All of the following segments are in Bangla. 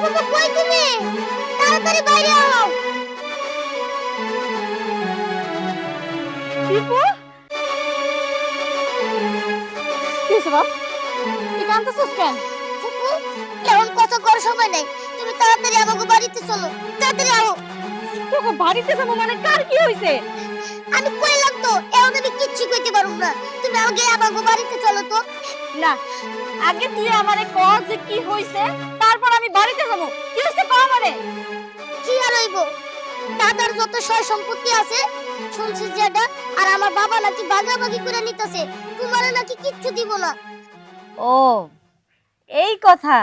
ফুপু কই তুমি? তাড়াতাড়ি বাইরে আও। দীপু কি হইছে বাপ? তুই কাঁদতেছিস কেন? ফুপু এখন কথা কর সময় নাই, তুমি তাড়াতাড়ি আমাকে বাড়িতে চলো, তাড়াতাড়ি আও। তোকে বাড়িতে যাবো মানে কার কি হইছে? আমি কইলাম তো এখন আমি কিচ্ছু কইতে পারুম না, তুমি আগে আমাকে বাড়িতে চলো তো। না, আগে তুই আমারে কর যে কি হইছে, তারপর আমি বাড়িতে যাবো। কি হইছে কও আমারে। কি আর হইব, দাদার যত সয় সম্পত্তি আছে শুনছি যেটা, আর আমার বাবা নাকি ভাগাভাগি করে নিতেছে, তোমার নাকি কিচ্ছু দিব না। ও এই কথা,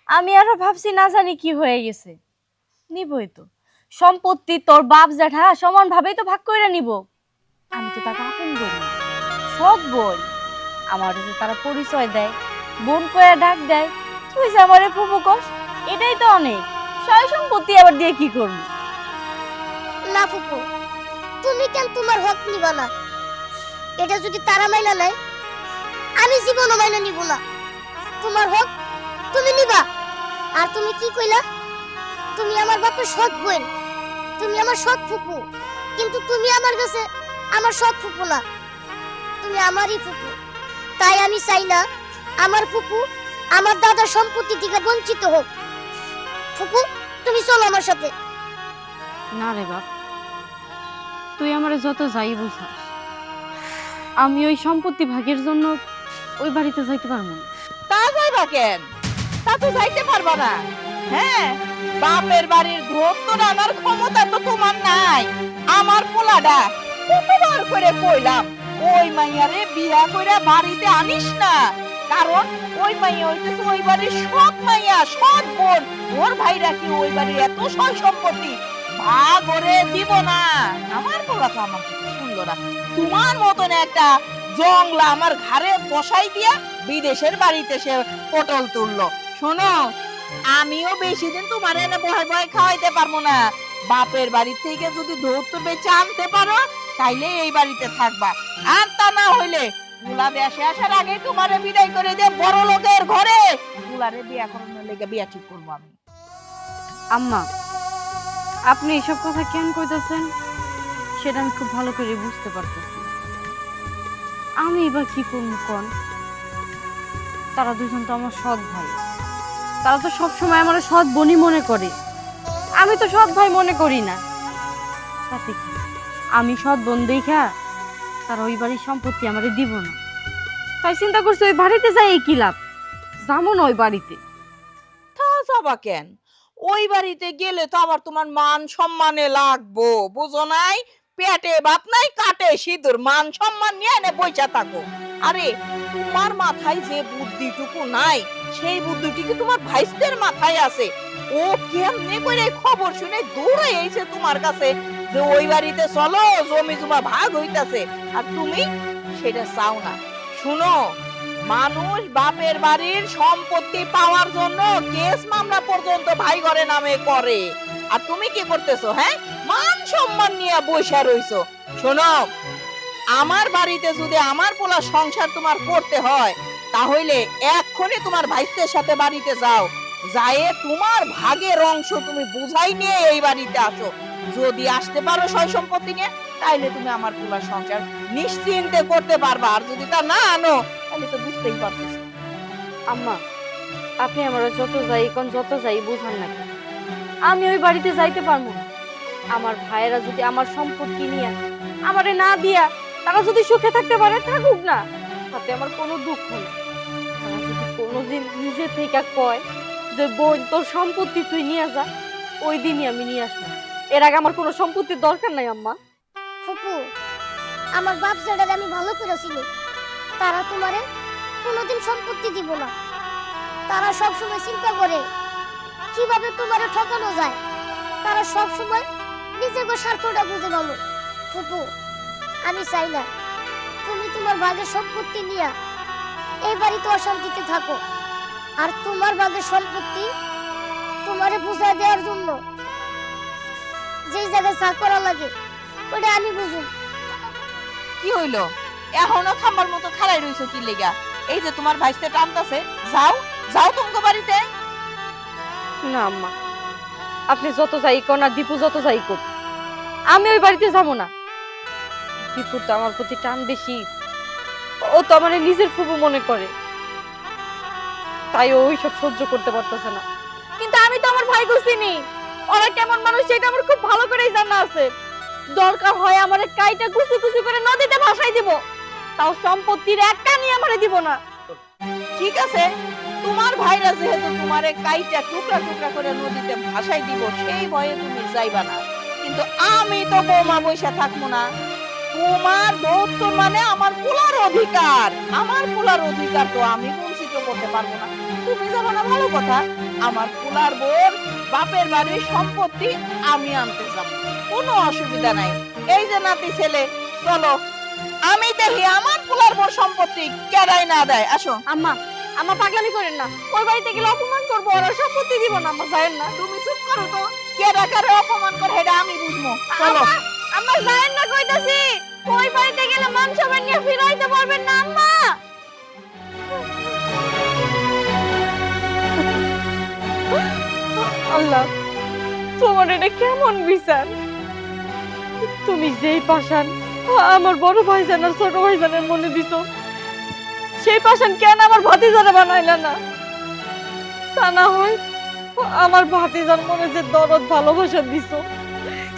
আমি আরো ভাবছি না জানি কি হয়ে গেছে। নিবই তো সম্পত্তি, তোর বাপ জ্যাঠা সমান ভাবেই তো ভাগ করে নিব। আমি তো তাকে আপন করি না, সৎ বোন। আমার যে তারা পরিচয় দেয়, বোন কয়ে ডাক দেয়, তুই যে আমারে ফুফু কস, এটাই তো অনেক। সয় সম্পত্তি আবার দিয়ে কি করবি? না ফুপু, তুমি কেন তোমার হক নিবা না? এটা যদি তারা মাইনা নেয়, আমি জীবনও মাইনা নিব না। তোমার হক তুমি নিবা। আর তুমি কি কইলা? তুমি আমার বাপের সৎ বোন, তুমি আমার সৎ ফুপু, কিন্তু তুমি আমার কাছে আমার সৎ ফুপু না, তুমি আমারই ফুপু। তাই আমি চাই না আমার ফুপু আমার দাদার সম্পত্তি থেকে বঞ্চিত হোক। ফুপু তুমি চলো আমার সাথে। না রে বাপ, তুই আমারে যত যাই বুঝাস, আমি ওই সম্পত্তি ভাগের জন্য ওই বাড়িতে যাইতে পারবো না। তা যাইবা কেন? তা তো যাইতে পারবা না। হ্যাঁ, বাপের বাড়ির ধরতো আনার ক্ষমতা তো তোমার নাই। আমার পোলাডা কতবার করে কইলাম ওই মাইয়ারে বিয়া কইরা বাড়িতে আনিস না, কারণ ওই মাইয়া হইতেছে ওই বাড়ির সৎ মাইয়া, সৎ বোন। ওর ভাইরা কি ওই বাড়ির এত সয় সম্পত্তি ভাগ করে দিব না? আমার পোলা তো আমার কথা শুনলো না। তোমার মতন একটা জংলা আমার ঘাড়ে বসাই দিয়া বিদেশের বাড়িতে সে পটল তুললো। শোনো, আমিও বেশি দিন তোমার এনে ভয় ভয় খাওয়াইতে পারবো না। বাপের বাড়ি থেকে যদি ধৌত বেচে আনতে পারো তাইলে এই বাড়িতে থাকবা, আর তা না হইলে গুলা দেশে আসার আগে তোমারে বিদায় করে দিয়ে বড় লোকের ঘরে গুলারে বিয়া করানোর লেগে বিয়া ঠিক করবো আমি। আম্মা, আপনি এসব কথা কেন কইতাছেন সেটা আমি খুব ভালো করে বুঝতে পারতেছি। আমি বা কি করবো কোন? তারা দুজন তো আমার সৎ ভাই, তারা তো সবসময় আমার সৎ বোনই মনে করে। আমি তো সৎ ভাই মনে করি না। তাতে কি, আমি সৎ বোন দেখা তারা ওই বাড়ির সম্পত্তি আমারে দিব না। তাই চিন্তা করছি ওই বাড়িতে যাই কি লাভ, যাবো না ওই বাড়িতে। তা যাবা কেন? ওই বাড়িতে গেলে তো আবার তোমার মান সম্মানে লাগবো, বুঝো নাই? পেটে ভাত নাই, কাটে সিঁদুর, মান সম্মান নিয়ে এনে বইসা থাকো। আরে তোমার মাথায় যে বুদ্ধিটুকু নাই, সেই বুদ্ধিটি কি তোমার ভাইস্তের মাথায় আছে? ও কেমনে করে খবর শুনে দৌড়ে এসে তোমার কাছে যে ওই বাড়িতে চলো, জমি জমা ভাগ হইতাছে, আর তুমি সেটা চাও না। শুনো, মানুষ বাপের বাড়ির সম্পত্তি পাওয়ার জন্য কেস মামলা পর্যন্ত ভাই ঘরে নামে করে, আর তুমি কি করতেছো? হ্যাঁ, মান সম্মান নিয়ে বসে রইছো। শোনো, আমার বাড়িতে যদি আমার পোলা সংসার তোমার করতে হয়, তাহলে এক্ষুনি তোমার ভাইস্তের সাথে বাড়িতে যাও, যায় তোমার ভাগের অংশ তুমি বুঝাই নিয়ে এই বাড়িতে আসো। যদি আসতে পারো সয় সম্পত্তি নিয়ে, তাইলে তুমি আমার পোলার সংসার নিশ্চিন্তে করতে পারবা, আর যদি তা না আনো তাহলে তো বুঝতেই পারতেছি। আম্মা, আপনি আমার যত যাই কোন যত যাই বুঝান না কেন, আমি ওই বাড়িতে যাইতে পারবো না। আমার ভাইয়েরা যদি আমার সম্পত্তি নিয়ে আমারে না দিয়া তারা যদি সুখে থাকতে পারে, থাকুক না, তাতে আমার কোনো দুঃখ নেই। তারা যদি কোনোদিন নিজে থেকে কয় যে বোন তোর সম্পত্তি তুই নিয়ে যা, ওই দিনই আমি নিয়ে আসবো। এর আগে আমার কোনো সম্পত্তির দরকার নাই আম্মা। ফুপু আমার বাপ যেটা আমি ভালো করে চিনি, তারা তোমারে কোনোদিন সম্পত্তি দিব না। তারা সব সময় চিন্তা করে কিভাবে তোমারে ঠকানো যায়। তারা সব সময় নিজেকে স্বার্থটা বুঝে ভালো। ফুপু আমি চাই না তুমি তোমার ভাগের সম্পত্তি নিয়ে এই বাড়িতে অশান্তিতে থাকো। আর তোমার ভাগের সম্পত্তি তোমারে বুঝাই দেওয়ার জন্য যেই জায়গায় চা করা লাগে ওটা আমি বুঝুন। কি হইলো? এখনো খাম্বার মতো খাড়াই রইছো কি লেগা? এই যে তোমার ভাইস্তে টানতাছে, যাও যাও তোমাকে বাড়িতে। না আম্মা, আপনি যত যাই কোন আর দীপু যত যাই কোক, আমি ওই বাড়িতে যাবো না। দীপুর তো আমার প্রতি টান বেশি, ও তো আমার নিজের ফুফু মনে করে, তাই ও ওইসব সহ্য করতে পারতেছে না। কিন্তু আমি তো আমার ভাই চিনি, ওরা কেমন মানুষ সেটা আমার খুব ভালো করেই জানা আছে। দরকার হয় আমার কাইটা কুচি কুচি করে নদীতে ভাসাই দিব, তাও সম্পত্তির একটা নিয়ে আমারে দিব না। ঠিক আছে, তোমার ভাইরা যেহেতু তোমারে কাইটা টুকরা টুকরা করে নদীতে ভাসাই দিব, সেই ভয়ে তুমি যাইবা না। কিন্তু আমি তো বৌমা বসে থাকবো না। তোমার দৌত্য মানে আমার পোলার অধিকার, আমার পোলার অধিকার তো আমি বঞ্চিত করতে পারবো না। তুমি যাবো না ভালো কথা, আমার পোলার বোর বাপের বাড়ির সম্পত্তি আমি আনতে যাব, কোনো অসুবিধা নাই। এই যে নাতি ছেলে, চলো আমি দেখি আমার পোলার বোর সম্পত্তি কেডাই না দেয়। আসো। আম্মা, আম্মা পাগলামি করেন না, ওই বাড়িতে গেলে অপমান করবো, ওরা সম্পত্তি দিব না। আম্মা যায়েন না। তুমি চুপ করো তো, কেডা কারে অপমান করে এটা আমি বুঝবো। চলো। আম্মা যায়েন না কইতাছি, ওই বাড়িতে গেলে মান সম্মান নিয়ে ফিরাইতে পারবেন না আম্মা। আল্লাহ, তোমার এটা কেমন বিচার? তুমি যেই পাশান আমার বড় ভাইজান আর ছোট ভাইজানের মনে দিছো, সেই পাশান কেন আমার ভাতিজারে বানাইলা না? তা না হয় আমার ভাতিজার মনে যে দরদ ভালোবাসা দিছো,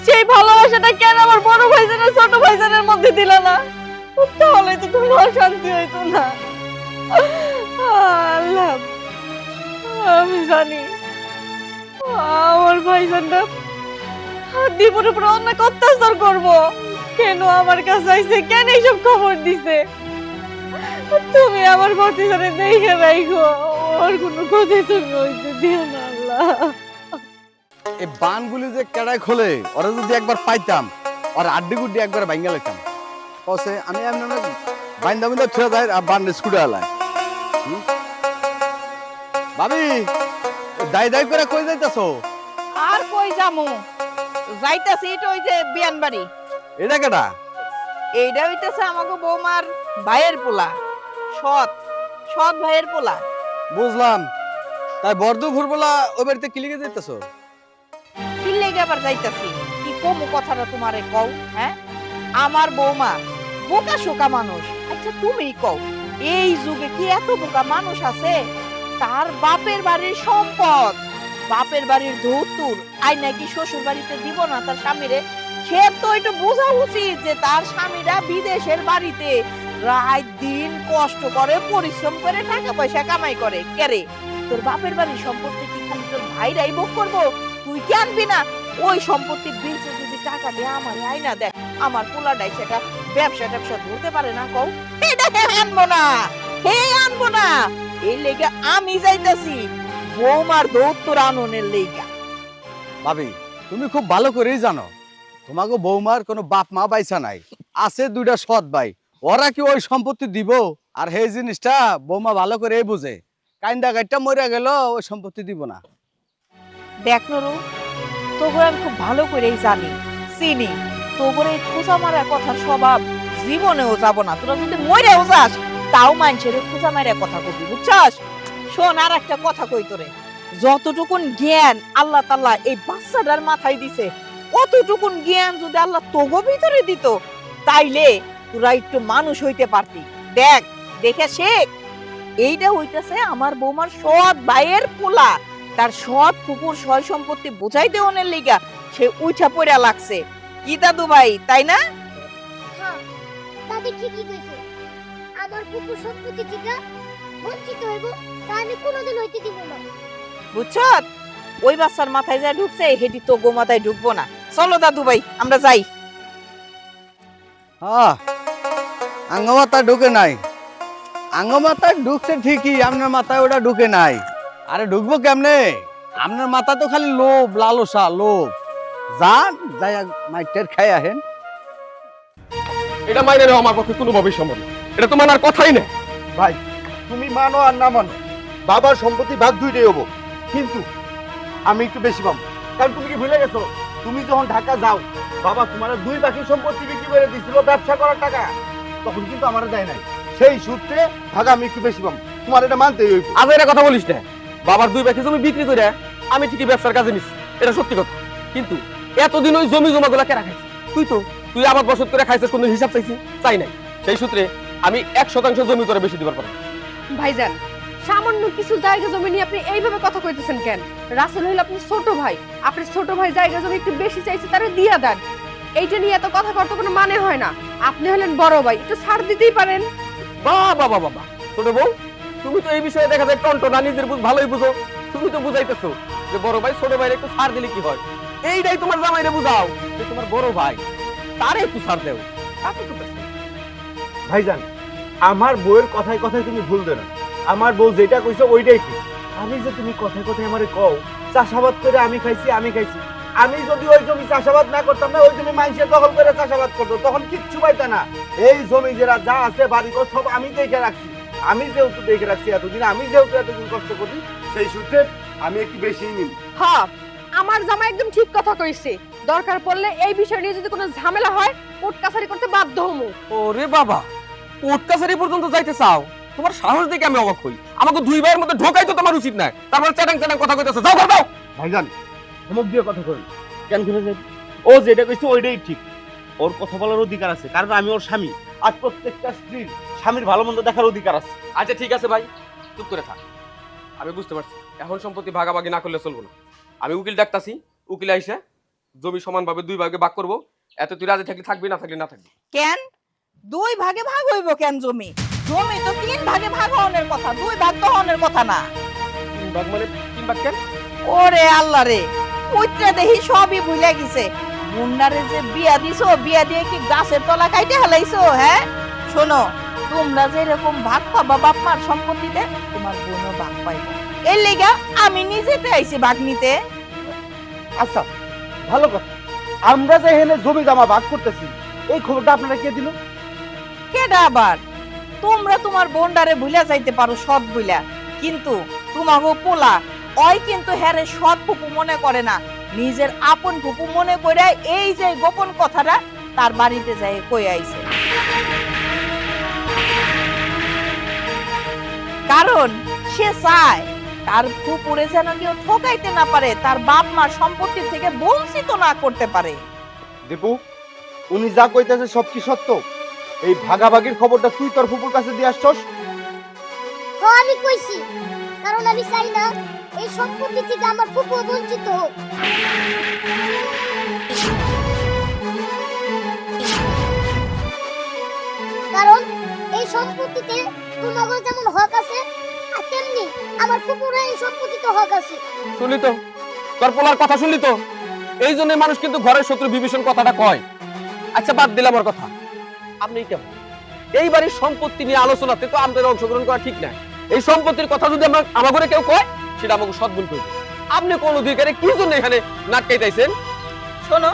সেই ভালোবাসাটা কেন আমার বড় ভাইজানের ছোট ভাইজানের মধ্যে দিলা না? তাহলে তো কোনো অশান্তি হইতো না। আল্লাহ, আমি জানি আমার ভাইজানটা দীপুর উপর অনেক অত্যাচার করবো। কেন আমার কাছে আইছে, কেন এইসব খবর দিছে? তুমি আমার ভাতিজারে দেখে রাখো, ওর কোনো ক্ষতি তুমি হইতে দিও না আল্লাহ। এই বানগুলি যে কেডাই খোলে, ওরা যদি একবার পাইতাম, আর আড্ডি গুড্ডি একবার ভাঙ্গা লেতাম। কসে আমি এমন বাইন্দা বাইন্দা ছুঁয়ে যায় আর বান স্কুটে আলায়। ভাবি, দাই দাই করে কই যাইতাছো? আর কই যামু, যাইতাছি এটা ওই যে বিয়ান বাড়ি। এটা কেডা? এইটা হইতেছে আমাকে বৌমার ভাইয়ের পোলা, সৎ সৎ ভাইয়ের পোলা। বুঝলাম, তাই বর্ধপুর বলা ওই বাড়িতে কি লিখে যাইতাছো? কি লেগে আবার যাইতাছি? কি কমু কথাটা তোমারে কও? হ্যাঁ, আমার বৌমা বোকা শোকা মানুষ। আচ্ছা তুমি কও, এই যুগে কি এত বোকা মানুষ আছে? তার বাপের বাড়ির সম্পদ, বাপের বাড়ির ধৌতুর আই নাকি শ্বশুর বাড়িতে দিব না তার স্বামীরে? সে তো একটু বোঝা উচিত যে তার স্বামীরা বিদেশের বাড়িতে রাত দিন কষ্ট করে পরিশ্রম করে টাকা পয়সা কামাই করে। কেরে, তোর বাপের বাড়ির সম্পত্তি কি খালি তোর ভাইরাই ভোগ করবো? তুই কি আনবি না? ওই সম্পত্তি বিলছে যদি টাকা দিয়ে আমার আইনা দেখ, আমার পোলাটাই সেটা ব্যবসা ট্যাবসা ধরতে পারে না। কও এটা আনবো না, হে আনবো না। এই লেগে আমি যাইতাছি বৌমার দৌত্তর আননের লেগা। ভাবি, তুমি খুব ভালো করেই জানো তোমাকে বৌমার কোনো বাপ মা বাইসা নাই, আছে দুইটা সৎ ভাই। ওরা কি ওই সম্পত্তি দিব? আর সেই জিনিসটা বৌমা ভালো করে বুঝে, কাইন্দা গাইটা মরে গেল ওই সম্পত্তি দিব না। দেখ নুরু, তোগুলো আমি খুব ভালো করেই জানি, চিনি। তোগুলো এই খোঁজা মারার কথার স্বভাব জীবনেও যাব না। তোরা যদি মরেও যাস তাও মানুষের খোঁজা মারার কথা কবি, বুঝছস? শোন, আর একটা কথা কই তোরে, যতটুকুন জ্ঞান আল্লাহ তাআলা এই বাচ্চাটার মাথায় দিছে, অতটুকুন জ্ঞান যদি আল্লাহ তোগো ভিতরে দিত, তাইলে তোরা একটু মানুষ হইতে পারতি। দেখ, দেখে শেখ। এইটা হইতেছে আমার বৌমার সৎ ভাইয়ের পোলা, তার সৎ পুকুর সয় সম্পত্তি বোঝাই দেওয়ানের লিগা সে উঠা পড়া লাগছে। কি দাদু ভাই, তাই না? হ্যাঁ, দাদি ঠিকই কইছে। আমার কুকুর সম্পত্তি থেকে বঞ্চিত হইব, তা আমি কোনোদিন হইতে দিব না। বুঝছ? ওই বাচ্চার মাথায় যা ঢুকছে হেডি তো গো মাথায় ঢুকবো না। চলো দাদু ভাই, আমরা যাই। আঙ্গমাতা ঢুকে নাই, আঙ্গমাতায় ঢুকছে ঠিকই, আপনার মাথায় ওটা ঢুকে নাই। আরে ঢুকবো কেমনে? আপনার মাথা তো খালি লোভ, লালসা, লোভ। যান, যাই মাইটের খাই আহেন। এটা মাইনে নেওয়া আমার পক্ষে কোনোভাবেই সম্ভব না। এটা তো মানার কথাই না। ভাই, তুমি মানো আর না মানো, বাবার সম্পত্তি ভাগ দুইটাই হবো, কিন্তু আমি একটু বেশি পাবো। কারণ তুমি কি ভুলে গেছো, তুমি যখন ঢাকা যাও, বাবা তোমার 2 বাকি সম্পত্তি বিক্রি করে দিয়েছিল ব্যবসা করার টাকা, তখন কিন্তু আমার দেয় নাই। সেই সূত্রে ভাগ আমি একটু বেশি পাবো, তোমার এটা মানতেই হইব। আজ এটা কথা বলিস না। বাবার 2 বাকি জমি বিক্রি করে আমি ঠিকই ব্যবসার কাজে নিচ্ছি, এটা সত্যি কথা। কিন্তু এতদিন ওই জমি জমা গুলা কেনা খাইছি, তুই আবার বসত করে খাইছিস, কোনো হিসাব চাইছি? চাই নাই। সেই সূত্রে আমি 1% জমি করে বেশি দিবার পারবো না। ভাইজান, সামান্য কিছু জায়গা জমি নিয়ে আপনি এইভাবে কথা কইতেছেন কেন? রাসেল হইল আপনি ছোট ভাই, আপনার ছোট ভাই জায়গা জমি একটু বেশি চাইছে, তারে দিয়া দেন। এইটা নিয়ে এত কথা করতে কোনো মানে হয় না। আপনি হলেন বড় ভাই, একটু ছাড় দিতেই পারেন। বাবা বাবা বাবা, ছোট বউ, তুমি তো এই বিষয়ে দেখা যায় টনটনা, নিজের বুঝ ভালোই বুঝো। তুমি তো বুঝাইতেছো যে বড় ভাই ছোট ভাইয়ের একটু ছাড় দিলে কি হয়। এইটাই তোমার জামাইরে বুঝাও যে তোমার বড় ভাই, তারে একটু ছাড় দেও। তাতে তো বেশ। ভাইজান, আমার বউয়ের কথায় কথায় তুমি ভুল দেনা। আমার বউ যেটা কইছো ওইটাই ঠিক। আমি যে তুমি কথায় কথায় আমারে কও চাষাবাদ করে আমি খাইছি। আমি যদি ওই জমি চাষাবাদ না করতাম না, ওই জমি মানুষের দখল করে চাষাবাদ করতো, তখন কিচ্ছু পাইতা না। এই জমি যারা যা আছে বাড়িঘর সব আমি দেখে রাখছি। আমি যেহেতু দেখে রাখছি এতদিন, আমি যেহেতু এতদিন কষ্ট করি, সেই সূত্রে আমি একটু বেশি নিই। হ্যাঁ, আমার জামাই একদম ঠিক কথা কইছে। দরকার পড়লে এই বিষয় নিয়ে যদি কোনো ঝামেলা হয়, কোর্ট কাছারি করতে বাধ্য হমু। ওরে বাবা, কোর্ট কাছারি পর্যন্ত যাইতে চাও? তোমার সাহস দেখে আমি অবাক হই। আমাকে দুই ভাইয়ের মধ্যে ঢোকাই তো তোমার উচিত নাই, তারপর চ্যাটাং চ্যাটাং কথা কইতেছো। যাও ঘর দাও। ভাইজান, ধমক দিয়ে কথা করেন কেন? ও যেটা কইছে ওইটাই ঠিক। ওর কথা বলার অধিকার আছে, কারণ আমি ওর স্বামী। আর প্রত্যেকটা স্ত্রীর স্বামীর ভালো মন্দ দেখার অধিকার আছে। আচ্ছা ঠিক আছে ভাই, চুপ করে থাক। আমি বুঝতে পারছি এখন সম্পত্তি ভাগাভাগি না করলে চলবো না। আমি উকিল ডাকতাছি, উকিল আইসা জমি সমানভাবে দুই ভাগে ভাগ করবো। এত তুই রাজি থাকলে থাকবি, না থাকলে না থাকবি। কেন 2 ভাগে ভাগ হইব কেন? জমি জমি তো 3 ভাগে ভাগ হওয়ার কথা, 2 ভাগ তো হওয়ার কথা না। তিন ভাগ মানে 3 ভাগ কেন? ওরে আল্লাহ রে, ওইটা দেখি সবই ভুলে গেছে। মুন্নারে যে বিয়া দিছো, বিয়া দিয়ে কি গাছের তলা কাইটে হালাইছো? হ্যাঁ শোনো, তোমরা যে এরকম ভাগ পাবা বাপ মার সম্পত্তিতে, তোমার বোনও ভাগ পাইবে। এর লেগা আমি নিজেতে আইছি ভাগ নিতে। আচ্ছা, ভালো কথা। আমরা যে এখানে জমি জমা ভাগ করতেছি, এই খবরটা আপনারা কে দিল? কেডা আবার? তোমরা তোমার বোনডারে ভুলা যাইতে পারো সৎ বইলা, কিন্তু তোমাগো পোলা ওই কিন্তু হ্যারে সৎ ফুপু মনে করে না, নিজের আপন ফুপু মনে করে এই যে গোপন কথাটা তার বাড়িতে যায় কই আইছে। কারণ সে চায় তার ফুপুরে যেন কেউ ঠকাইতে না পারে, তার বাপ মার সম্পত্তি থেকে বঞ্চিত না করতে পারে। দীপু, উনি যা কইতেছে সব কি সত্য? এই ভাগাভাগির খবরটা তুই তোর ফুপুর কাছে দিয়ে আসছস? হ্যাঁ, আমি কইছি, কারণ আমি চাই না এই সম্পত্তি থেকে আমার ফুপু বঞ্চিত হোক। কারণ এই সম্পত্তিতে তোমাদের যেমন হক আছে, আর তেমনি আমার ফুপুরও এই সম্পত্তিতে হক আছে। শুনলি তো তোর পোলার কথা, শুনলি তো? এই জন্য মানুষ কিন্তু ঘরের শত্রু বিভীষণ কথাটা কয়। আচ্ছা বাদ দিলাম ওর কথা। আপনি কেমন এই বাড়ির সম্পত্তি নিয়ে আলোচনাতে তো আমাদের অংশগ্রহণ করা ঠিক না। এই সম্পত্তির কথা যদি আমার ঘরে কেউ কয়, সেটা আমাকে সদ্গুণ করবে। আপনি কোন অধিকারে কি জন্য এখানে নাটকাইতেছেন? শোনো,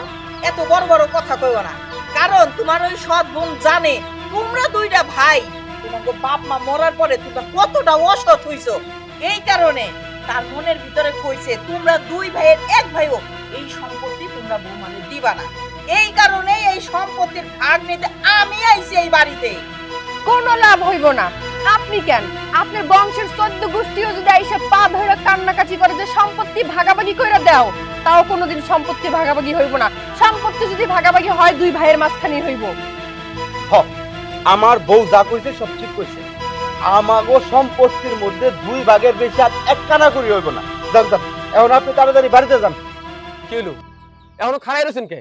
এত বড় বড় কথা কইও না, কারণ তোমার ওই সৎ বোন জানে তোমরা দুইটা ভাই, তোমাকে বাপ মা মরার পরে তোমরা কতটা অসৎ হইছো। এই কারণে তার মনের ভিতরে কইছে তোমরা 2 ভাইয়ের এক ভাইও এই সম্পত্তি তোমরা বৌমানে দিবা না। এই কারণে এই সম্পত্তির ভাগ নিতে আমি আইছি এই বাড়িতে। কোনো লাভ হইব না। আপনি কেন, আপনার বংশের 14 গোষ্ঠীও যদি আইসা পা ধরে কান্নাকাটি করে যে সম্পত্তি ভাগাভাগি করে দাও, তাও কোনোদিন সম্পত্তি ভাগাভাগি হইব না। সম্পত্তি যদি ভাগাভাগি হয় 2 ভাইয়ের মাঝখানে হইব। আমার বউ যা কইছে সব ঠিক কইছে। আমাগো সম্পত্তির মধ্যে 2 ভাগের বেশি আর এক কানা করি হইব না। যান যান, এখন আপনি তাড়াতাড়ি বাড়িতে যান। কি হলো? এখনো খাড়াই রয়েছেন কে?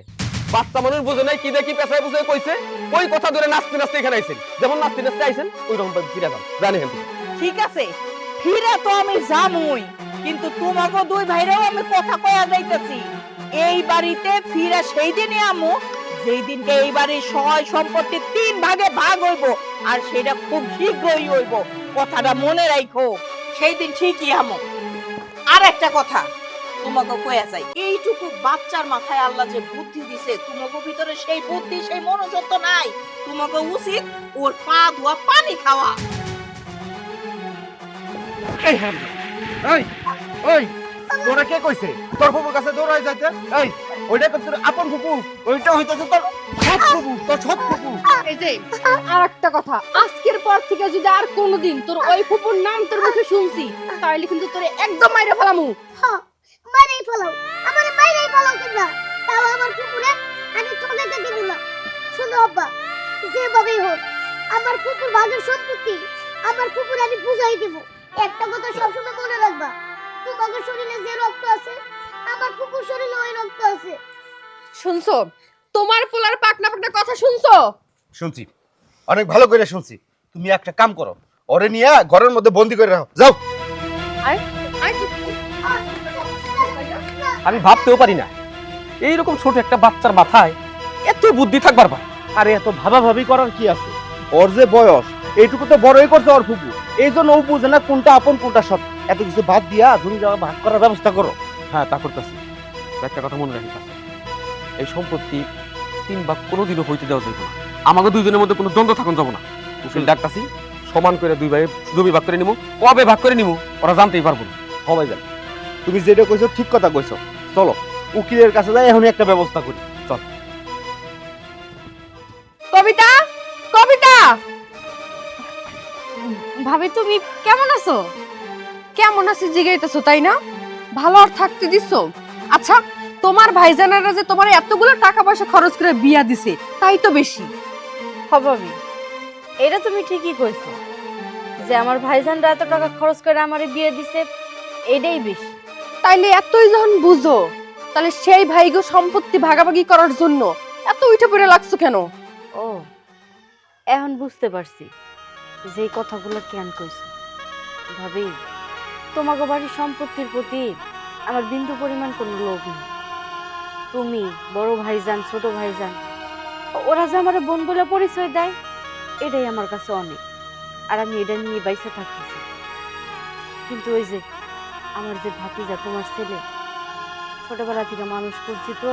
বাচ্চা মানুষ বোঝে নাই কি দেখি পেছায় বুঝে কইছে, ওই কথা ধরে নাচতে নাচতে এখানে আইছেন। যেমন নাচতে নাচতে আইছেন ওই রকম ফিরে যান, জানি হেন। ঠিক আছে, ফিরে তো আমি জামুই, কিন্তু তোমাকে 2 ভাইরাও আমি কথা কয়া যাইতেছি। এই বাড়িতে ফিরে সেই দিনই আমু যেই দিনকে এই বাড়ির সয় সম্পত্তি 3 ভাগে ভাগ হইব, আর সেটা খুব শীঘ্রই হইব। কথাটা মনে রাখো, সেই দিন ঠিকই আমু। আর একটা কথা তোমাকে কয়া যাই, এইটুকু বাচ্চার মাথায় আল্লাহ যে বুদ্ধি দিছে, তোমাকে ভিতরে সেই বুদ্ধি সেই মনোযোগ তো নাই। তোমাকে উচিত ওর পা ধোয়া পানি খাওয়া। এই হামজা, এই ওই তোরা কে কইছে তোর ফুপুর কাছে দৌড়াই যাইতে? এই ওইটা তো তোর আপন ফুপু, ওইটা হইতাছে তোর সৎ ফুপু, তোর সৎ ফুপু। এই যে আর একটা কথা, আজকের পর থেকে যদি আর কোনোদিন তোর ওই ফুপুর নাম তোর মুখে শুনছি, তাহলে কিন্তু তোরে একদম মাইরা ফেলামু। হ্যাঁ, মাইরাই ফেলাও, আমারে মাইরাই ফেলাও তোমরা, তাও আমার কুকুরে আমি ঠকাইতে দেব না। শোনো আব্বা, যেভাবেই হোক আমার কুকুর ভাগের সম্পত্তি আমার কুকুর আমি বুঝাই দেব। একটা কথা সবসময় মনে রাখবা, তোমাদের শরীরে যে রক্ত আছে আমার কুকুর শরীরে ওই রক্ত আছে। শুনছো তোমার পোলার পাকনা পাকনা কথা শুনছো? শুনছি, অনেক ভালো করে শুনছি। তুমি একটা কাম করো, ওরে নিয়ে ঘরের মধ্যে বন্দি করে রাখো, যাও। আয় আয় আমি ভাবতেও পারি না এইরকম ছোট একটা বাচ্চার মাথায় এত বুদ্ধি থাকবার পারে। আরে এত ভাবাভাবি করার কি আছে? ওর যে বয়স এইটুকু তো বড়ই করছে ওর ফুপু, এই জন্য ও বুঝে না কোনটা আপন কোনটা সৎ। এত কিছু বাদ দিয়া জমি জায়গা ভাগ করার ব্যবস্থা করো। হ্যাঁ, তা করতেছি। একটা কথা মনে রাখি, এই সম্পত্তি 3 ভাগ কোনোদিনও হইতে দেওয়া যাবে না। আমাকে দুইজনের মধ্যে কোনো দ্বন্দ্ব থাকুন যাব না। উকিল ডাকতাছি, সমান করে 2 ভাই জমি ভাগ করে নিমু। কবে ভাগ করে নিমু ওরা জানতেই পারবো না। সবাই জানে তুমি যেটা কইছো ঠিক কথা কইছো। চলো উকিলের কাছে যাই, এখনই একটা ব্যবস্থা করি। চল। কবিতা, কবিতা, ভাবি তুমি কেমন আছো? কেমন আছিস জিগাইতেছো তাই না? ভালো আর থাকতে দিছো? আচ্ছা, তোমার ভাইজানেরা যে তোমার এতগুলো টাকা পয়সা খরচ করে বিয়া দিছে তাই তো বেশি। ভাবি এটা তুমি ঠিকই কইছো যে আমার ভাইজানরা এত টাকা খরচ করে আমারে বিয়ে দিছে, এটাই বেশি। তাইলে এতই যখন বুঝো, তাহলে সেই ভাইগো সম্পত্তি ভাগাভাগি করার জন্য এত উঠে পড়ে লাগছো কেন? ও, এখন বুঝতে পারছি যে এই কথাগুলো কেন কইছো। ভাবি তোমাকে বাড়ির সম্পত্তির প্রতি আমার বিন্দু পরিমাণ কোনো লোভ নেই। তুমি বড় ভাইজান, ছোট ভাইজান, ওরা যে আমার বোন বলে পরিচয় দেয়, এটাই আমার কাছে অনেক। আর আমি এটা নিয়ে বাইসে থাকতেছি। কিন্তু ওই যে আমার যে ভাতিজা, তোমার ছেলে, ছোটবেলা থেকে মানুষ করছি তো,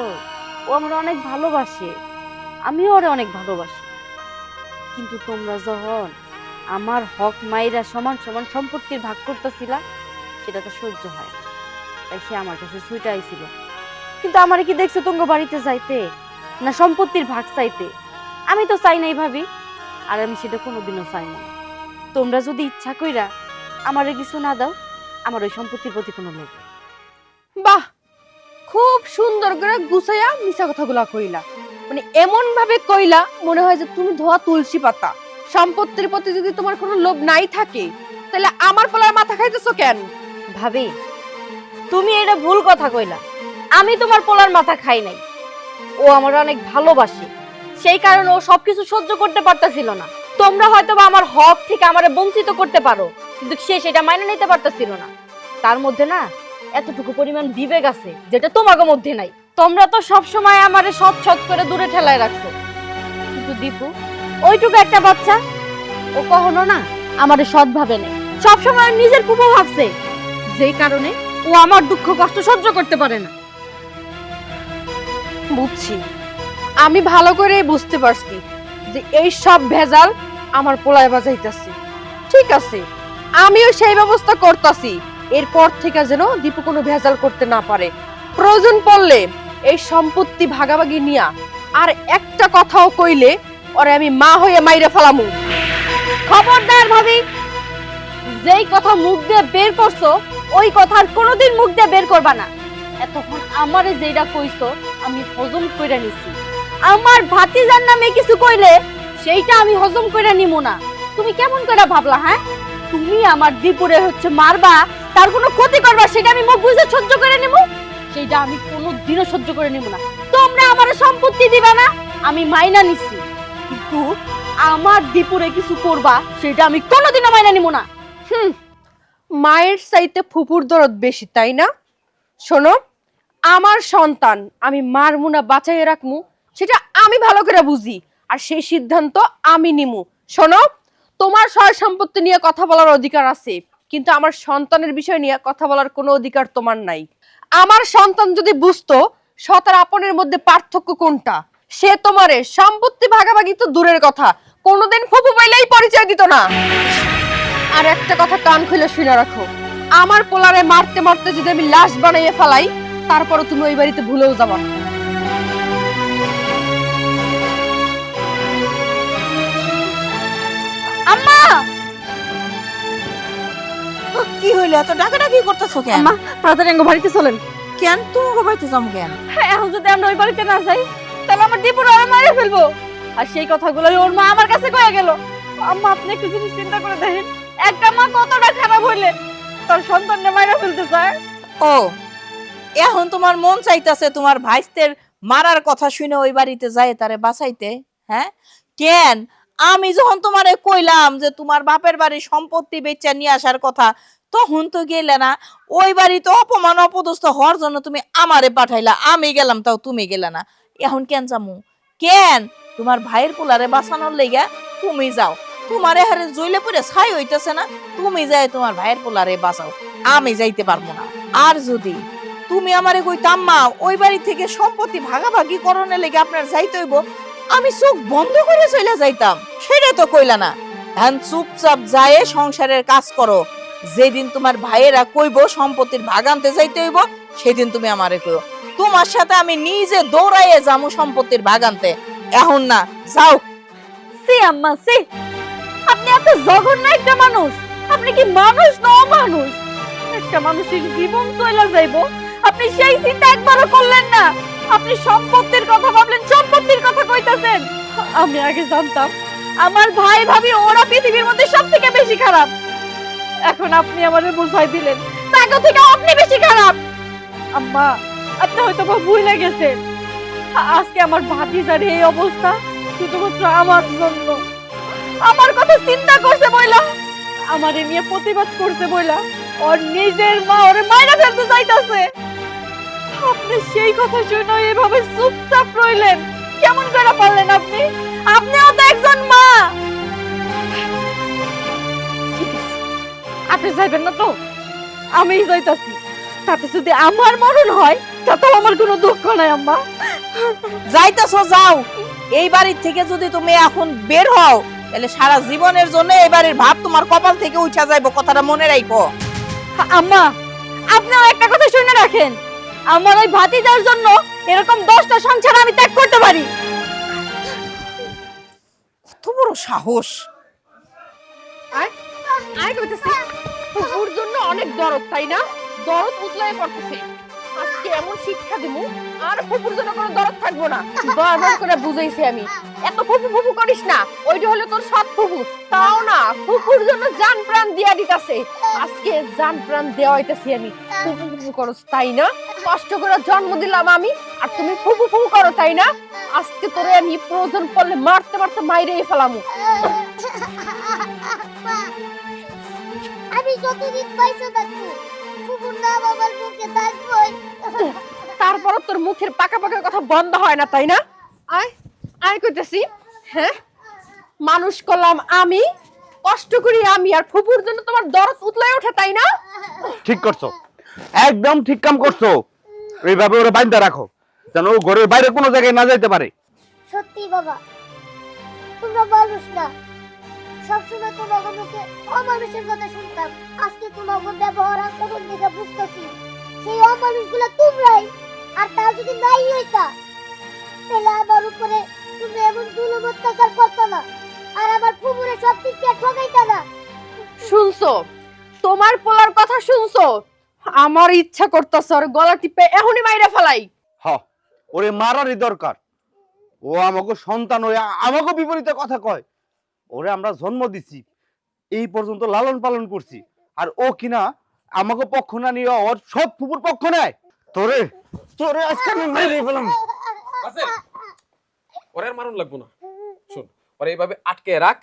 ও আমার অনেক ভালোবাসে, আমিও ওরে অনেক ভালোবাসি। কিন্তু তোমরা যখন আমার হক মাইরা সমান সমান সম্পত্তির ভাগ করতেছিলা, সেটা তো সহ্য হয় না। তাই সে আমার কাছে ছুটে আইছিল। কিন্তু আমারে কি দেখছো তোমার বাড়িতে যাইতে, না সম্পত্তির ভাগ চাইতে? আমি তো চাই নাই ভাবি, আর আমি সেটা কোনোদিনও চাই না। তোমরা যদি ইচ্ছা কইরা আমারে কিছু না দাও, আমার ওই সম্পত্তির প্রতি কোনো লোভ নেই। বাহ, খুব সুন্দর করে গুছাইয়া মিছা কথাগুলা কইলা। মানে এমন ভাবে কইলা মনে হয় যে তুমি ধোয়া তুলসী পাতা। সম্পত্তির প্রতি যদি তোমার কোনো লোভ নাই থাকে, তাহলে আমার পোলার মাথা খাইতেছো কেন? ভাবি তুমি এটা ভুল কথা কইলা। আমি তোমার পোলার মাথা খাই নাই। ও আমার অনেক ভালোবাসে, সেই কারণে ও সবকিছু সহ্য করতে পারতাছিল না। তোমরা হয়তো বা আমার হক থেকে আমারে বঞ্চিত করতে পারো, কিন্তু সে সেটা মাইনে নিতে পারতাছিল না। তার মধ্যে না এতটুকু পরিমাণ বিবেক আছে যেটা তোমার মধ্যে নাই। তোমরা তো সব সময় আমারে সৎ সৎ করে দূরে ঠেলায় রাখছো, কিন্তু দীপু ওইটুকু একটা বাচ্চা, ও কখনো না আমারে সৎ ভাবে নেই, সবসময় নিজের পুপো ভাবছে, যেই কারণে ও আমার দুঃখ কষ্ট সহ্য করতে পারে না। বুঝছি, আমি ভালো করে বুঝতে পারছি যে এই সব ভেজাল আমার পোলায় বাজাইতাছে। ঠিক আছে, আমিও সেই ব্যবস্থা করতেছি, এরপর থেকে যেন দীপু কোনো ভেজাল করতে না পারে। প্রয়োজন পড়লে এই সম্পত্তি ভাগাভাগি নিয়া আর একটা কথাও কইলে ওরে আমি মা হয়ে মাইরে ফেলামু। খবরদার ভাবি, যেই কথা মুখ দিয়ে বের করছো ওই কথা আর কোনোদিন মুখ দিয়ে বের করবা না। এতক্ষণ আমারে যেটা কইছো আমি হজম কইরা নিছি। আমার ভাতিজার নামে কিছু কইলে সেইটা আমি হজম কইরা নিমু না। তুমি কেমন করে ভাবলা? হ্যাঁ, তুমি আমার দীপুরে হচ্ছে মারবা, তার কোনো ক্ষতি করবা, সেটা আমি মুখ বুঝে সহ্য করে নিমু? সেইটা আমি কোনোদিনও সহ্য করে নিমু না। তোমরা আমার সম্পত্তি দিবা না, আমি মাইনা নিছি, কিন্তু আমার দীপুরে কিছু করবা সেটা আমি কোনোদিনও মাইনা নিমু না। মায়ের চাইতে ফুপুর দরদ বেশি, তাই না? শোনো, আমার সন্তান আমি মারমু না বাঁচাইয়ে রাখমু সেটা আমি ভালো করে বুঝি, আর সেই সিদ্ধান্ত আমি নিমু। শোনো, তোমার সয় সম্পত্তি নিয়ে কথা বলার অধিকার আছে, কিন্তু আমার সন্তানের বিষয় নিয়ে কথা বলার কোনো অধিকার তোমার নাই। আমার সন্তান যদি বুঝতো সৎ আর আপনের মধ্যে পার্থক্য কোনটা, সে তোমারে সম্পত্তি ভাগাভাগি তো দূরের কথা, কোনোদিন ফুপু পাইলেই পরিচয় দিত না। আর একটা কথা কান খুলে শুনে রাখো, আমার পোলারে মারতে মারতে যদি আমি লাশ বানাইয়ে ফেলাই, তারপরও তুমি ওই বাড়িতে ভুলেও যাবা না। আম্মা, কি হইলো? এত ডাকাডাকি করতেছো কেন? আম্মা তাড়াতাড়ি আঙ্গ বাড়িতে চলেন। কেন তুমি বাড়িতে যাবো কেন? এখন যদি আমরা ওই বাড়িতে না যাই তাহলে আমার দীপুর ওরা মারে ফেলবো। আর সেই কথাগুলো ওর মা আমার কাছে কয়ে গেল। আম্মা আপনি একটু জিনিস চিন্তা করে দেখেন, একটা মা কতটা খারাপ হইলে তার সন্তানকে মারা ফেলতে চায়। ও এখন তোমার মন চাইতেছে তোমার ভাইস্তের মারার কথা শুনে ওই বাড়িতে যায় তারে বাঁচাইতে? হ্যাঁ কেন? আমি যখন তোমারে কইলাম যে তোমার বাপের বাড়ির সম্পত্তি বেচা নিয়ে আসার কথা, তখন তো গেলে না। ওই বাড়িতে অপমান অপদস্থ হওয়ার জন্য তুমি আমারে পাঠাইলা, আমি গেলাম তাও তুমি গেলে না। এখন কেন যামু? কেন? তোমার ভাইয়ের পোলারে বাঁচানোর লেগে তুমি যাও। তোমারে হারে জইলে পড়ে ছাই হইতেছে না, তুমি যাই তোমার ভাইয়ের পোলারে বাঁচাও, আমি যাইতে পারবো না। আর যদি তুমি আমারে কইতাম মা ওই বাড়ি থেকে সম্পত্তি ভাগাভাগি করণের লেগে আপনার যাইতে হইব, আমি চোখ বন্ধ করে চলে যাইতাম। সেটা তো কইলা না। ধান চুপচাপ যায় সংসারের কাজ করো। যেদিন তোমার ভাইয়েরা কইব সম্পত্তির ভাগ আনতে যাইতে হইব, সেদিন তুমি আমারে কইও। তোমার সাথে আমি নিজে দৌড়াইয়ে যাবো সম্পত্তির ভাগ আনতে। এখন না, যাও। সি আম্মা সি, আপনি এত জঘন্য একটা মানুষ। আপনি কি মানুষ না অমানুষ? একটা মানুষের জীবন চলে যাইবো, আপনি সেই চিন্তা একবারও করলেন না। আপনি সম্পত্তির কথা ভাবলেন, সম্পত্তির কথা কইতাছেন। আমি আগে জানতাম আমার ভাই ভাবি ওরা পৃথিবীর মধ্যে সবথেকে বেশি খারাপ। এখন আপনি আমারে বুঝাই দিলেন তাকে থেকে আপনি বেশি খারাপ। আম্মা আপনি হয়তো বা ভুলে গেছেন, আজকে আমার ভাতিজার এই অবস্থা শুধুমাত্র আমার জন্য। আমার কথা চিন্তা করছে বইলা, আমারে নিয়ে প্রতিবাদ করছে বইলা ওর নিজের মা ওরে মাইরা ফেলতে চাইতাছে। আপনি সেই কথা শুনে এভাবে চুপচাপ রইলেন কেমন করে পারলেন? আপনি আপনিও তো একজন মা। ঠিক আছে, আপনি যাইবেন না তো আমিই যাইতাছি। তাতে যদি আমার মরণ হয় তাতেও আমার কোনো দুঃখ নাই আম্মা। যাইতেছো যাও। এই বাড়ির থেকে যদি তুমি এখন বের হও তাহলে সারা জীবনের জন্য এই বাড়ির ভাব তোমার কপাল থেকে উঠা যাইবো, কথাটা মনে রাখো। আম্মা আপনিও একটা কথা শুনে রাখেন, আমার ওই ভাতিজার জন্য এরকম 10টা সংসার আমি ত্যাগ করতে পারি। কত বড় সাহস! আয় কইতেছি ফুফুর জন্য অনেক দরদ, তাই না? দরদ উতলায় পড়তেছে। আজকে এমন শিক্ষা দিমু আর ফুফুর জন্য কোনো দরদ থাকবো না। বারবার করে বুঝাইছি আমি, এত ফুফু ফুফু করিস না। ওইটা হলো তোর সৎ ফুফু, তাও না ফুফুর জন্য জান প্রাণ দিয়া দিতাছে। আজকে জান প্রাণ দেওয়া হইতাছি আমি। ফুফু ফুফু করস তাই না? কষ্ট করে জন্ম দিলাম আমি আর তুমি ফুফু ফুফু করো তাই না? আজকে তোরে আমি প্রয়োজন পড়লে মারতে মারতে মাইরেই ফেলামু। আমি যতদিন পয়সা থাকবো ফুপুর নাম আমার মুখে থাকবই। তারপর তোর মুখের পাকা পাকা কথা বন্ধ হয় না তাই না? আয় আয় কইতেছি, হ্যাঁ মানুষ করলাম আমি, কষ্ট করি আমি, আর ফুপুর জন্য তোমার দরদ উতলায় ওঠে তাই না? ঠিক করছো, একদম ঠিক কাম করছো। এইভাবে ওরা বাইন্ধা রাখো যেন ও ঘরের বাইরে কোনো জায়গায় না যাইতে পারে। সত্যি বাবা, তোমরা মানুষ না। সবসময় তোমাকে মুখে অমানুষের কথা শুনতাম, আজকে তোমাকে ব্যবহার আচরণ দেখে বুঝতেছি সেই অমানুষগুলো তোমরাই। আর তা যদি নাই হইতা তাহলে আমার উপরে তুমি এমন জুলুম অত্যাচার করতো না, আর আমার ফুপুরে সব দিকে ঠকাইতা না। শুনছো তোমার পোলার কথা শুনছো? আমার ইচ্ছা করতেছে ওর গলা টিপে এখনই মাইরা ফেলাই। হ, ওরে মারারই দরকার। ও আমাকে সন্তান হয়ে আমাকে বিপরীতে কথা কয়। ওরে আমরা জন্ম দিছি, এই পর্যন্ত লালন পালন করছি, আর ও কিনা আমাকে পক্ষ না নিয়ে ওর সব ফুপুর পক্ষ নেয়। তোরে তোরে আজকে আমি মেরে ফেলাম। রাসেল, ওরে আর মারণ লাগবো না। শোন, ওরে এইভাবে আটকে রাখ।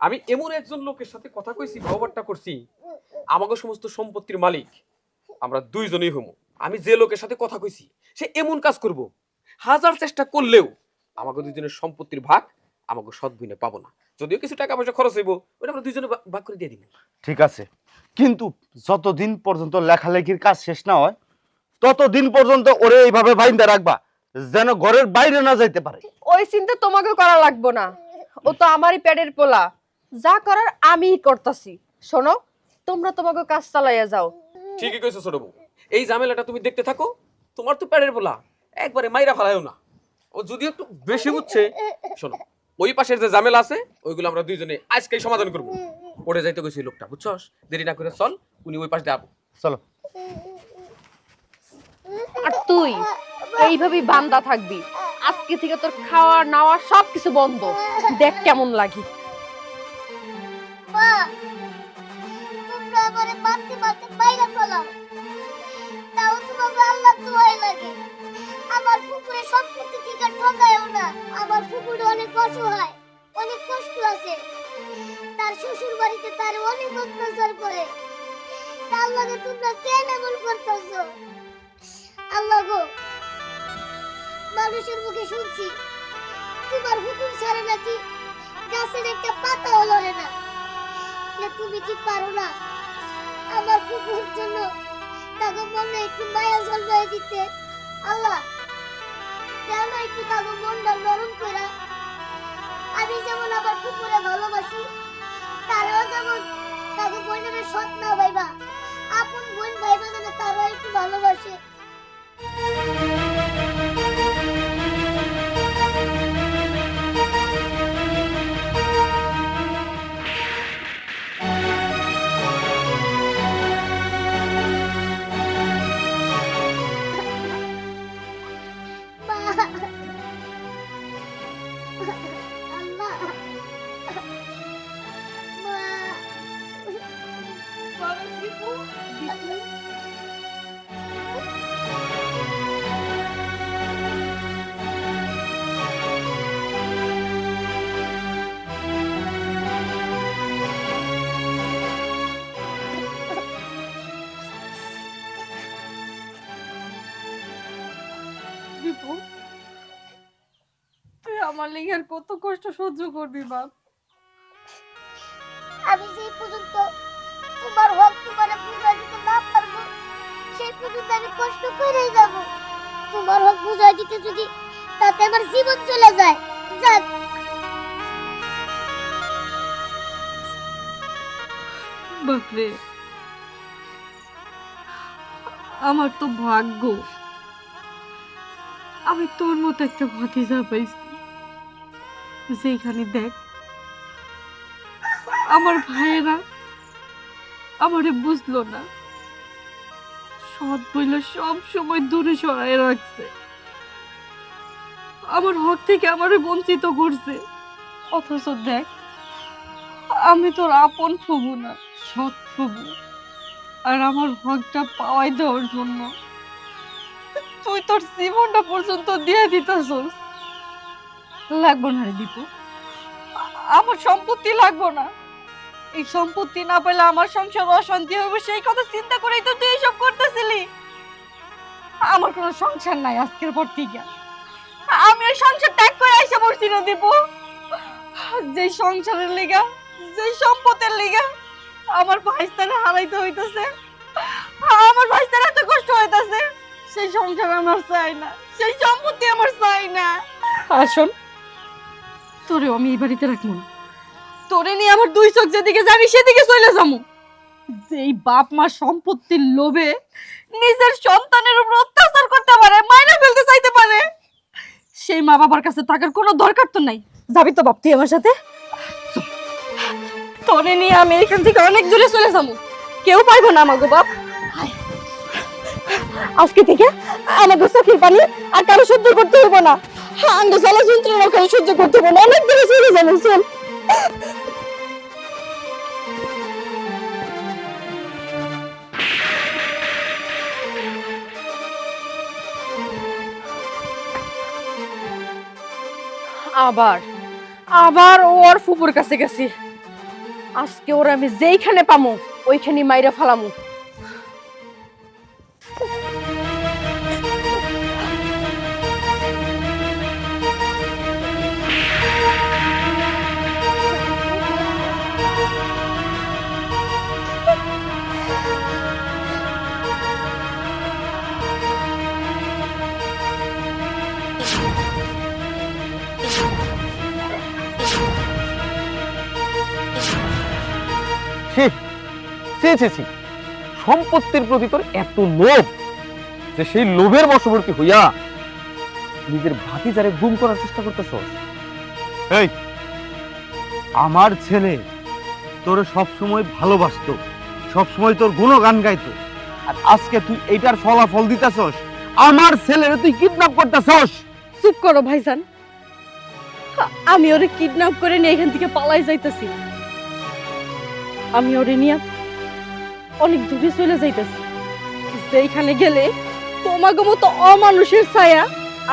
আমি এমন একজন লোকের সাথে কথা কইছি, ব্যবহারটা করছি, আমাকে সমস্ত সম্পত্তির মালিক আমরা দুইজনেই হমু। আমি যে লোকের সাথে কথা কইছি সে এমন কাজ করব, হাজার চেষ্টা করলেও আমাকে দুইজনের সম্পত্তির ভাগ আমাকে সৎ বুঝে পাবো না। যদিও কিছু টাকা পয়সা খরচ হইব, ওটা আমরা দুইজনে ভাগ করে দিয়ে দিব। ঠিক আছে, কিন্তু যতদিন পর্যন্ত লেখালেখির কাজ শেষ না হয় ততদিন পর্যন্ত ওরে এইভাবে বাইন্ধা রাখবা যেন ঘরের বাইরে না যাইতে পারে। ওই চিন্তা তোমাকে করা লাগবো না, ও তো আমারই পেটের পোলা, যা করার আমিই করতেছি। শোনো তোমরা তোমাকে কাজ চালাইয়া যাও। ঠিকই কইছো ছোট বউ, এই ঝামেলাটা তুমি দেখতে থাকো। তোমার তো প্যাডের বলা, একবারে মাইরা ফেলায়ও না। ও যদি একটু বেশি বুঝছে, শোনো ওই পাশের যে ঝামেলা আছে ওইগুলো আমরা দুইজনে আজকেই সমাধান করবো। পড়ে যাইতে কইছি লোকটা, বুঝছস? দেরি না করে চল, উনি ওই পাশ দিয়ে আবো। চলো। আর তুই এইভাবেই বান্দা থাকবি। আজকে থেকে তোর খাওয়া নাওয়া সবকিছু বন্ধ। দেখ কেমন লাগে। মা, তোমরা আমারে মারতে মারতে বাইরে ফেলাও, তাও তোমাকে আল্লাহ দোয়াই লাগে। আমার পুকুরে সম্পত্তি থেকে ঠকায়ও না। আমার পুকুরে অনেক অসহায়, অনেক কষ্ট আছে। তার শ্বশুর বাড়িতে তার অনেক অত্যাচার করে। তার লাগে তোমরা কেন এমন করতেছো? আল্লাহ গো, মানুষের মুখে শুনছি তোমার হুকুম ছাড়া নাকি গাছের একটা পাতাও লড়ে না। তুমি কি পারো না আমার কুকুরের জন্য তাকে মনে একটু মায়া জন্মায় দিতে? আল্লাহ, কেন একটু তাকে মনটা নরম করে? আমি যেমন আমার কুকুরে ভালোবাসি, তারাও যেমন তাকে বোনের সৎ না ভাইবা, আপন বোন ভাইবা যেন তারাও একটু ভালোবাসে। দীপু, তুই আমার লিগে আর কত কষ্ট সহ্য করবি বাপ? আমি সেই পর্যন্ত তোমার হক তোমার বুঝাই দিতে না পারবো, সেই পর্যন্ত আমি কষ্ট করেই যাব। তোমার হক বুঝাই দিতে যদি তাতে আমার জীবন চলে যায়, যাক। বাপরে, আমার তো ভাগ্য আমি তোর মতো একটা ভাতিজা পাইছি, যেখানে দেখ আমার ভাইয়েরা আমারে বুঝলো না, সৎ বইলা সব সময় দূরে সরায় রাখছে, আমার হক থেকে আমারে বঞ্চিত করছে। অথচ দেখ, আমি তোর আপন ফুবু না, সৎ ফুবু, আর আমার হকটা পাওয়াই দেওয়ার জন্য তুই তোর জীবনটা পর্যন্ত দিয়ে দিতেছস। লাগবো না রে দীপু, আমার সম্পত্তি লাগবো না। এই সম্পত্তি না পেলে আমার সংসার অশান্তি হবে, সেই কথা চিন্তা করেই তো তুই এইসব করতেছিলি। আমার কোনো সংসার নাই আজকের পর থেকে। আমি ওই সংসার ত্যাগ করে এসে পড়ছি না দীপু। যে সংসারের লিগা, যে সম্পদের লিগা আমার ভাইস্তারে হারাইতে হইতেছে, আমার ভাইস্তার এত কষ্ট হইতেছে, সেই সংসার আমার চাই না, সেই সম্পত্তি আমার চাই না। আর শোন, তোরেও আমি এই বাড়িতে রাখবো না। তোরে নিয়ে আমার দুই চোখ যেদিকে যাবি সেদিকে চলে যাবো। যেই বাপ মা সম্পত্তির লোভে নিজের সন্তানের উপর অত্যাচার করতে পারে, মাইনা ফেলতে চাইতে পারে, সেই মা বাবার কাছে থাকার কোনো দরকার তো নাই। যাবি তো বাপ তুই আমার সাথে? তোরে নিয়ে আমি এখান থেকে অনেক দূরে চলে যাবো, কেউ পাইবো না আমাকে বাপ। আজকে থেকে আমাকে চোখের পানি আর কারো সহ্য করতে হইব না, আঙ্গ জ্বালা যন্ত্রণা কারো সহ্য করতে হইব না, অনেক দূরে চলে যাবো। চল। আবার আবার ওর ফুপুর কাছে গেছি। আজকে ওরা আমি যেইখানে পামু ওইখানে মাইরা ফালামু। সম্পত্তির প্রতি তোর এত লোভ যে সেই লোভের বশবর্তী হইয়া নিজের ভাতিজারে গুম করার চেষ্টা করতেছ। এই, আমার ছেলে তোরে সবসময় ভালোবাসতো, সবসময় তোর গুণগান গাইতো, আর আজকে তুই এইটার ফলাফল দিতেছস। আমার ছেলের তুই কিডন্যাপ করতেছস? চুপ করো ভাইজান, আমি ওরে কিডন্যাপ করে নিয়ে এখান থেকে পালাই যাইতেছি। আমি ওরে নিয়ে অনেক দূরে চলে যাইতেছি, সেইখানে গেলে তোমাকে মতো অমানুষের ছায়া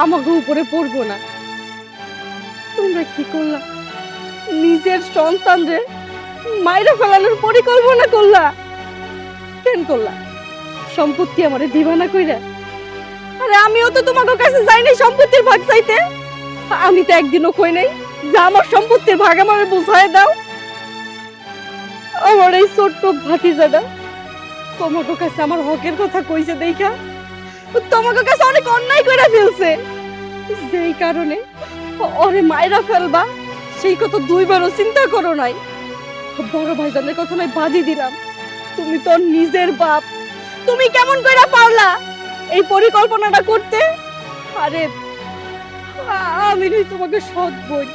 আমাকে উপরে পড়বো না। তোমরা কি করলা? নিজের সন্তানরে মাইরা ফেলানোর পরিকল্পনা করলা। কেন করলা? সম্পত্তি আমারে দিবানা কইরা? আরে আমিও তো তোমাকে কাছে যাই নাই সম্পত্তির ভাগ চাইতে। আমি তো একদিনও কই নাই যে আমার সম্পত্তির ভাগ আমারে বুঝায় দাও। আমার এই ছোট্ট ভাতিজাটা তোমাকে কাছে আমার হকের কথা কইছে দেখা তোমাকে কাছে অনেক অন্যায় করে ফেলছে, যেই কারণে ওরে মাইরা ফেলবা সেই কথা দুইবারও চিন্তা করো নাই। বড় ভাইজানের কথা নাই বাদই দিলাম, তুমি তো নিজের বাপ, তুমি কেমন করে পারলা এই পরিকল্পনাটা করতে? আরে আমি তোমাকে সৎ বোন,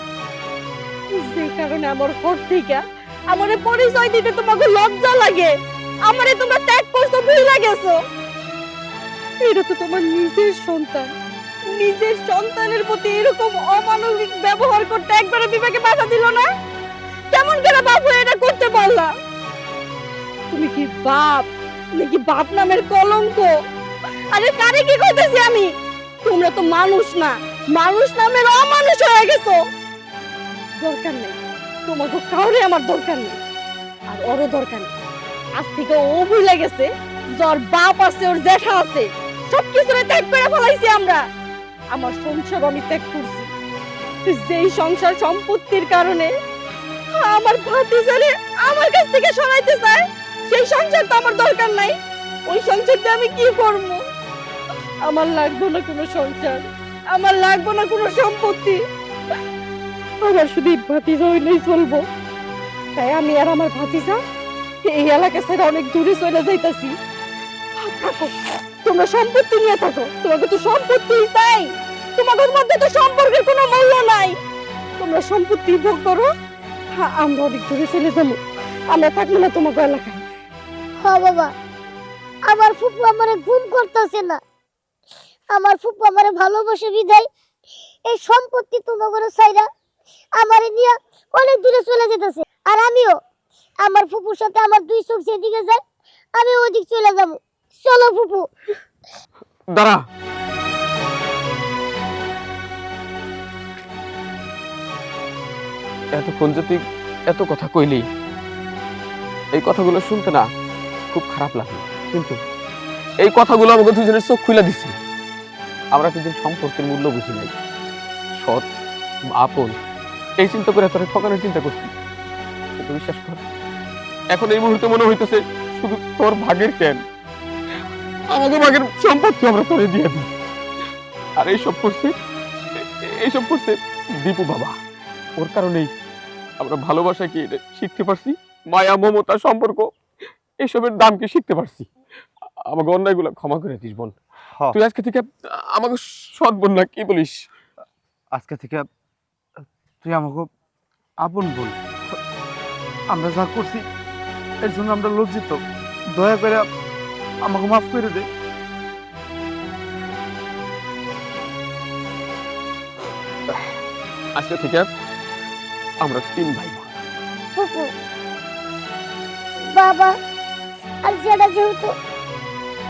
যে কারণে আমার ঘর থেকে আমারে পরিচয় দিতে তোমাকে লজ্জা লাগে। আমারে তোমরা ত্যাগ করছো, ভুলে গেছো। এটা তো তোমার নিজের সন্তান, নিজের সন্তানের প্রতি এরকম অমানবিক ব্যবহার করতে একবারে বিবেকে বাধা দিল না? কেমন করে বাপ হয়ে এটা করতে পারলা? তুমি কি বাপ নাকি বাপ নামের কলঙ্ক? আরে কারে কি কইতেছি আমি? তোমরা তো মানুষ না, মানুষ নামের অমানুষ হয়ে গেছো। দরকার নেই তোমাকে, কাউরে আমার দরকার নেই, আর ওরও দরকার নেই। আজ থেকে ও ভুলে গেছে যার বাপ আছে, ওর জ্যাঠা আছে, সবকিছু ত্যাগ করে ফেলাইছি আমরা। আমার সংসার আমি ত্যাগ করছি, যেই সংসার সম্পত্তির কারণে আমার ভাতিজারে আমার কাছ থেকে সরাইতে চায়, সেই সংসার তো আমার দরকার নাই। ওই সংসারটা আমি কি করবো? আমার লাগবে না কোনো সংসার, আমার লাগবে না কোনো সম্পত্তি, আমার শুধু ভাতিজা হইলেই চলবো। তাই আমি আর আমার ভাতিজা এই এলাকা ছেড়ে অনেক দূরে চলে যাইতাছি। থাকো, তোমরা সম্পত্তি নিয়ে থাকো, তোমাকে তো সম্পত্তি চাই, তোমাদের মধ্যে তো সম্পর্কের কোনো মূল্য নাই। তোমরা সম্পত্তি ভোগ করো, আমরা অনেক দূরে চলে যাবো, আমরা থাকবো না তোমাকে এলাকায়। হ্যাঁ বাবা, আমার ফুপু আমারে ঘুম করতেছে না। আমার ফুপু আমারে ভালোবাসে বিদায় এই সম্পত্তি তোমাকে চাইরা আমারে নিয়ে অনেক দূরে চলে যেতেছে। আর আমিও আমার ফুপুর সাথে আমার দুই চোখ যেদিকে যায় আমি ওদিক চলে যাবো। চলো ফুপু। দাঁড়া, এতক্ষণ যে তুই এত কথা কইলি, এই কথাগুলো শুনতে না খুব খারাপ লাগলো, কিন্তু এই কথাগুলো আমাকে দুজনের চোখ খুলে দিচ্ছে। আমরা কিন্তু সম্পর্কের মূল্য বুঝি নাই, সৎ আপন এই চিন্তা করে তোর ঠকানোর চিন্তা করছি। কিন্তু বিশ্বাস কর, এখন এই মুহূর্তে মনে হইতেছে শুধু তোর ভাগের কেন, আমাকে ভাগের সম্পত্তি আমরা তোরে দিয়ে দিই। আর এইসব করছে দীপু বাবা। ওর কারণেই আমরা ভালোবাসা কি এটা শিখতে পারছি, মায়া মমতা সম্পর্ক এইসবের দাম কি শিখতে পারছি। আমাকে অন্যায়গুলো ক্ষমা করে দিস বোন। তুই আজকে থেকে আমাকে সৎ বোন না, কি বলিস? আজকে থেকে তুই আমাকে আপন বোন। আমরা যা করছি এর জন্য আমরা লজ্জিত, দয়া করে আমাকে মাফ করে দে। আজকে থেকে আমরা 3 ভাই বোন। ফুপু, বাবা আর যেটা যেহেতু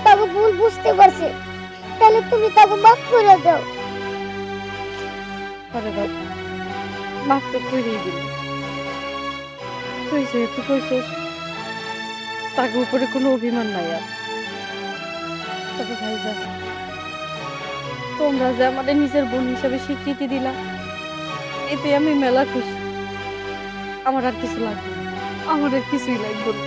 তাকে ভুল বুঝতে পারছে, তাহলে তুমি তাকে মাফ করে দাও। আরে বাবা, মাফ তো করেই দিলি। তুই যেহেতু কইছিস তাকে উপরে কোনো অভিমান নাই। আর তবে ভাইজা, তোমরা যে আমাদের নিজের বোন হিসাবে স্বীকৃতি দিলা, এতে আমি মেলা খুশি। আমার আর কিছু লাগবে না, আমার আর কিছুই লাগবে না।